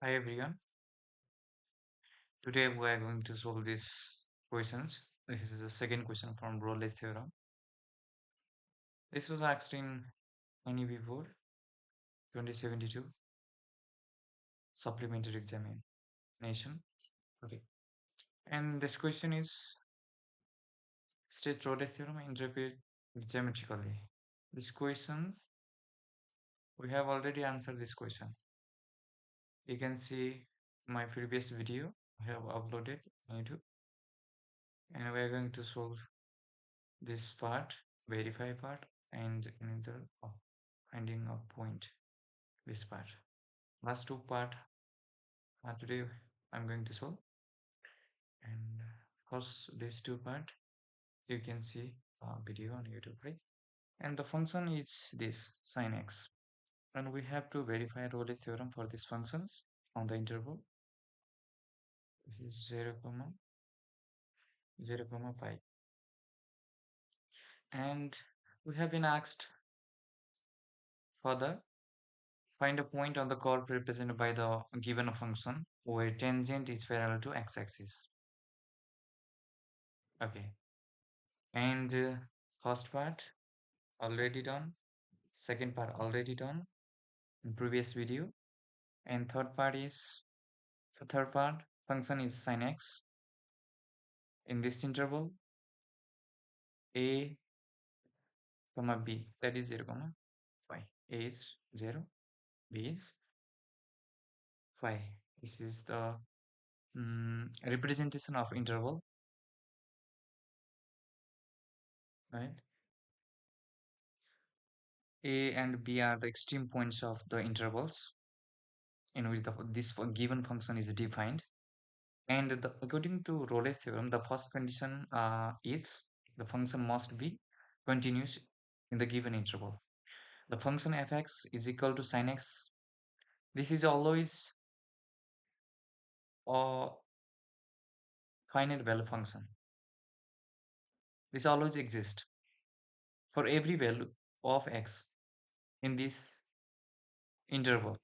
Hi everyone. Today we are going to solve these questions. This is the second question from Rolle's theorem. This was asked in NEB board 2072 supplementary examination. Okay. And this question is state Rolle's theorem and interpret it geometrically. These questions we have already answered this question. You can see my previous video I have uploaded on YouTube, and we are going to solve this part, verify part, and another finding a point. This part, last two part today I'm going to solve, and of course these two part you can see video on YouTube, right? And the function is this sin x, and we have to verify Rolle's theorem for these functions on the interval. This is 0 comma 0 comma 5, and we have been asked further find a point on the curve represented by the given function where tangent is parallel to x-axis. Okay, and first part already done, second part already done in previous video, and third part function is sin x in this interval a comma b, that is 0 comma 5. A is 0, b is 5. This is the representation of interval, right? A and b are the extreme points of the intervals in which this given function is defined. And according to Rolle's theorem, the first condition is the function must be continuous in the given interval. The function fx is equal to sin x. This is always a finite value function. This always exists for every value of x in this interval.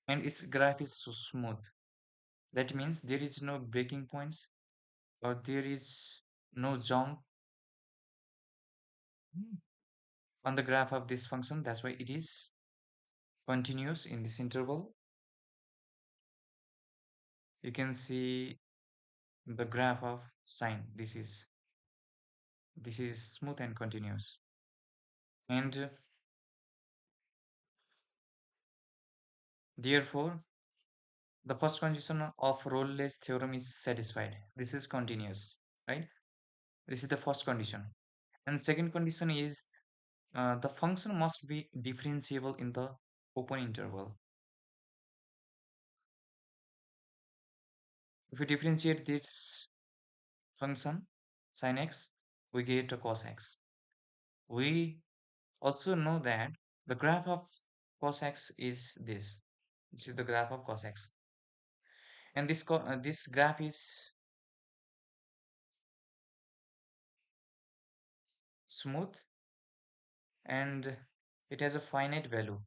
And its graph is so smooth. That means there is no breaking points or there is no jump on the graph of this function. That's why it is continuous in this interval. You can see the graph of sine. This is smooth and continuous. And therefore the first condition of Rolle's theorem is satisfied. This is continuous, right? This is the first condition. And second condition is the function must be differentiable in the open interval. If we differentiate this function sin x, we get a cos x. We also know that the graph of cos x is this. This is the graph of cos x, and this graph is smooth and it has a finite value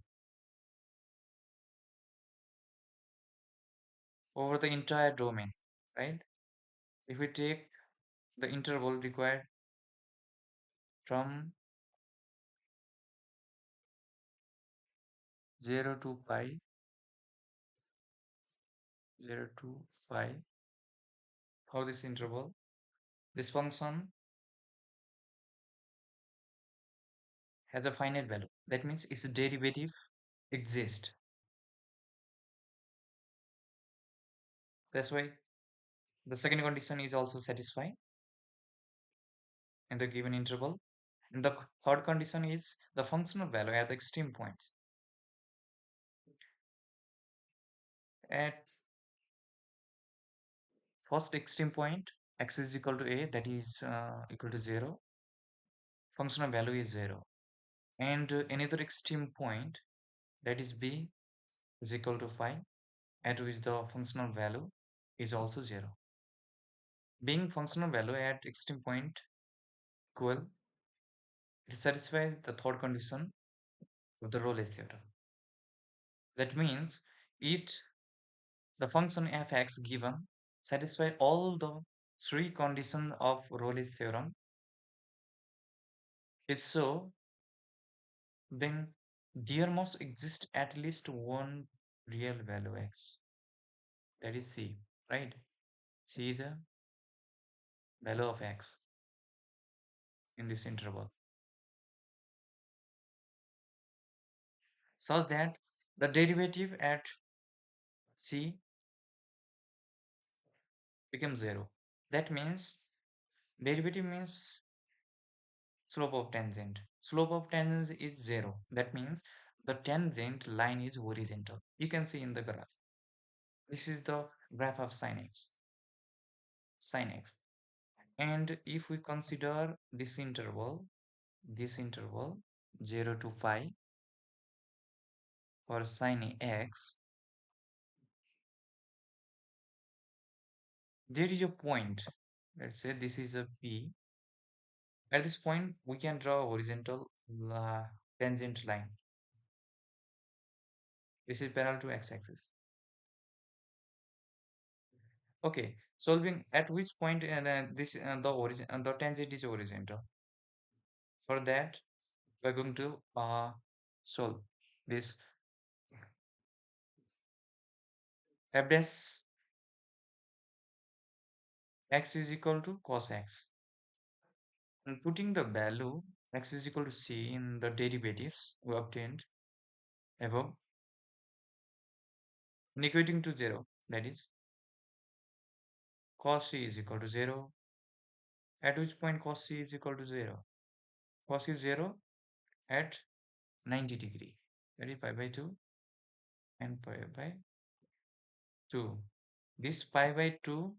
over the entire domain, right? If we take the interval required from 0 to pi, 0 to 5, for this interval, this function has a finite value. That means its derivative exists. That's why the second condition is also satisfied in the given interval. And the third condition is the functional value at the extreme points. At first extreme point, x is equal to a, that is equal to 0. Functional value is 0. And another extreme point, that is b, is equal to 5, at which the functional value is also 0. Being functional value at extreme point equal, it satisfies the third condition of the Rolle's theorem. That means it the function fx given satisfy all the three conditions of Rolle's theorem. If so, then there must exist at least one real value x, that is c, right? C is a value of x in this interval, such that the derivative at c becomes 0. That means derivative means slope of tangent. Slope of tangent is 0. That means the tangent line is horizontal. You can see in the graph. This is the graph of sin x. Sin x. And if we consider this interval 0 to 5 for sin x, there is a point. Let's say this is a P. At this point, we can draw a horizontal tangent line. This is parallel to x-axis. Okay, solving at which point this the tangent is horizontal. For that, we're going to solve this f dash x is equal to cos x, and putting the value x is equal to c in the derivatives we obtained above and equating to 0. That is cos c is equal to 0. At which point cos c is equal to 0? Cos is 0 at 90 degree. That is pi by 2 and pi by 2. This pi by 2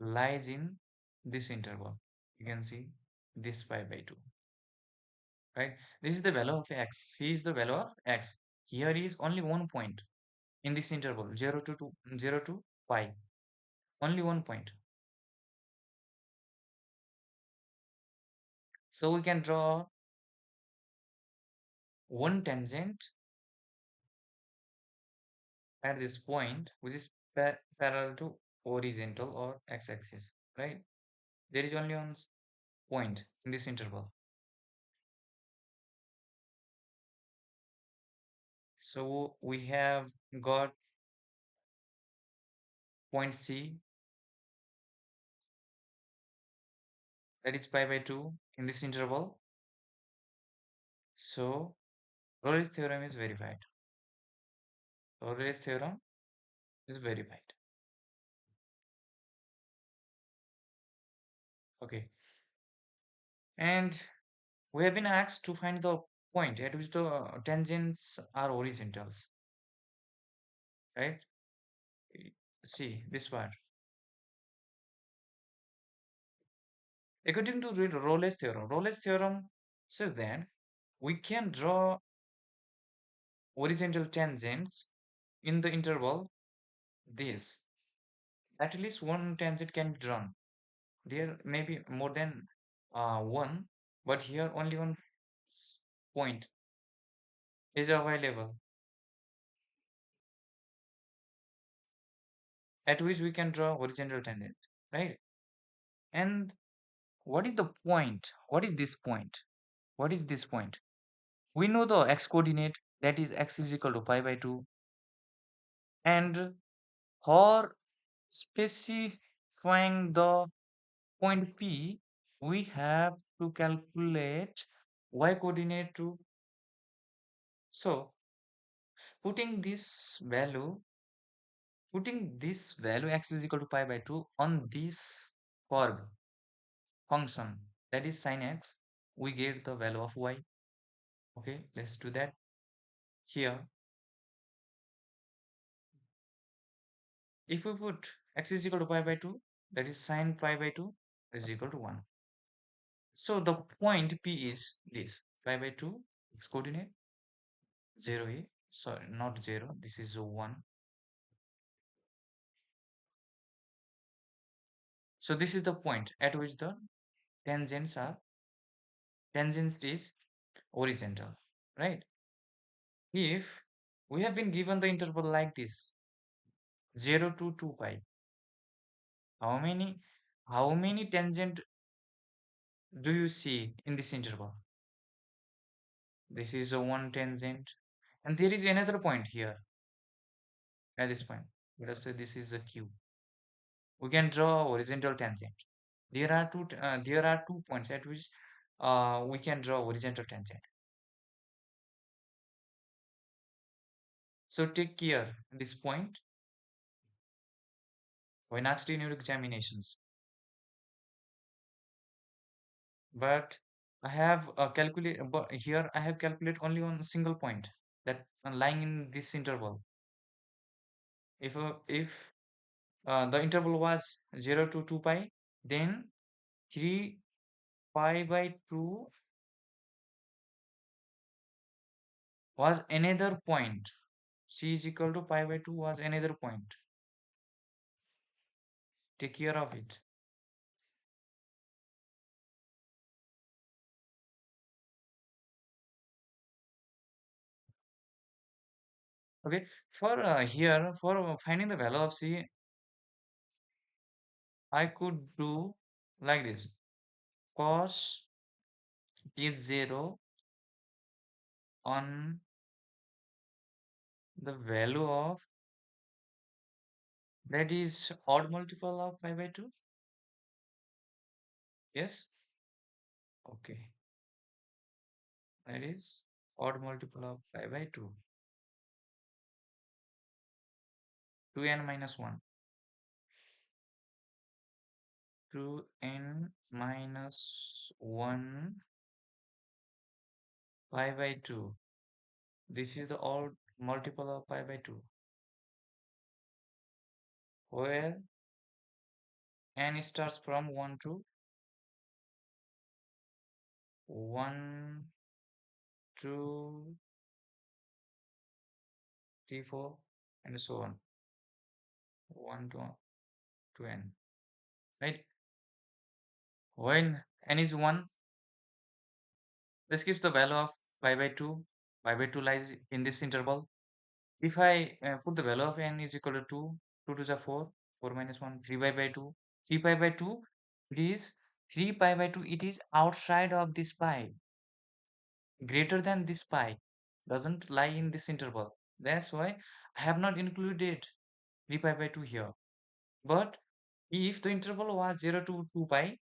lies in this interval. You can see this pi by 2. Right? This is the value of x. Here is the value of x. Here is only one point in this interval 0 to 2, 0 to pi. Only one point. So we can draw one tangent at this point which is parallel to horizontal or x-axis, right? There is only one point in this interval. So we have got point C, that is pi by 2 in this interval. So Rolle's theorem is verified. Rolle's theorem is verified. Okay. And we have been asked to find the point at which the tangents are horizontals, right? See this part. According to Rolle's theorem says that we can draw horizontal tangents in the interval this. At least one tangent can be drawn. There may be more than one, but here only one point is available at which we can draw horizontal tangent, right? And what is the point? What is this point? What is this point? We know the x coordinate, that is x is equal to pi by 2, and for specifying the point P, we have to calculate y coordinate too. So putting this value, x is equal to pi by 2 on this curve function, that is sin x, we get the value of y. Okay, let's do that. Here, if we put x is equal to pi by 2, that is sin pi by 2 is equal to 1. So the point P is this pi by 2 x coordinate 0a, sorry, not 0, this is 1. So this is the point at which the tangents is horizontal, right? If We have been given the interval like this, 0 to 2 pi. How many how many tangent do you see in this interval? This is a one tangent, and there is another point here at this point. Let us say this is a Q. We can draw horizontal tangent. There are two points at which we can draw horizontal tangent. So take care this point when asked in your examinations. But I have calculate, but here I have calculated only on a single point that lying in this interval. If the interval was 0 to 2 pi, then 3 pi by 2 was another point. C is equal to pi by 2 was another point. Take care of it. Okay, for here, for finding the value of C, I could do like this. Cos is 0 on the value of, that is odd multiple of pi by 2. Yes, okay, that is odd multiple of pi by 2, 2n minus 1, 2n minus 1 pi by 2. This is the odd multiple of pi by 2, where n starts from 1 to 1, 2, 3, 4, and so on. 1 to n, right? When n is 1, this gives the value of pi by 2. Pi by 2 lies in this interval. If I put the value of n is equal to 2, 2 to the 4, 4 minus 1, 3 pi by 2, 3 pi by 2, it is 3 pi by 2, it is outside of this pi, greater than this pi, doesn't lie in this interval. That's why I have not included 3 pi by 2 here. But if the interval was 0 to 2 pi,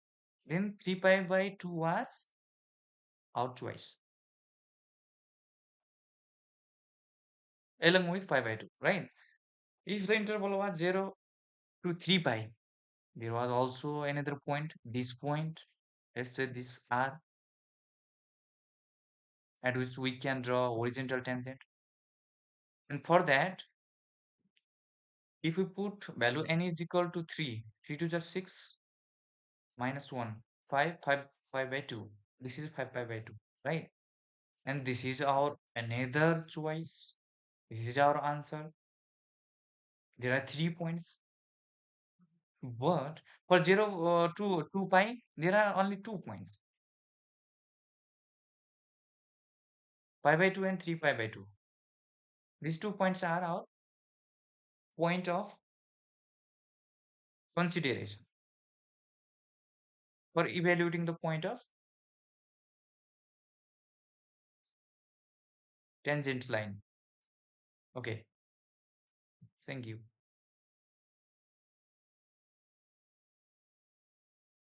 then 3 pi by 2 was out twice, along with pi by 2, right? If the interval was 0 to 3 pi, there was also another point, this point, let's say this R, at which we can draw horizontal tangent. And for that, if we put value n is equal to 3, 3 to the 6, minus 1, 5, 5 by 2. This is 5 pi by 2, right? And this is our another choice. This is our answer. There are 3 points. But for 0 to 2 pi, there are only 2 points. Pi by 2 and 3 pi by 2. These 2 points are our point of consideration for evaluating the point of tangent line. Okay, thank you.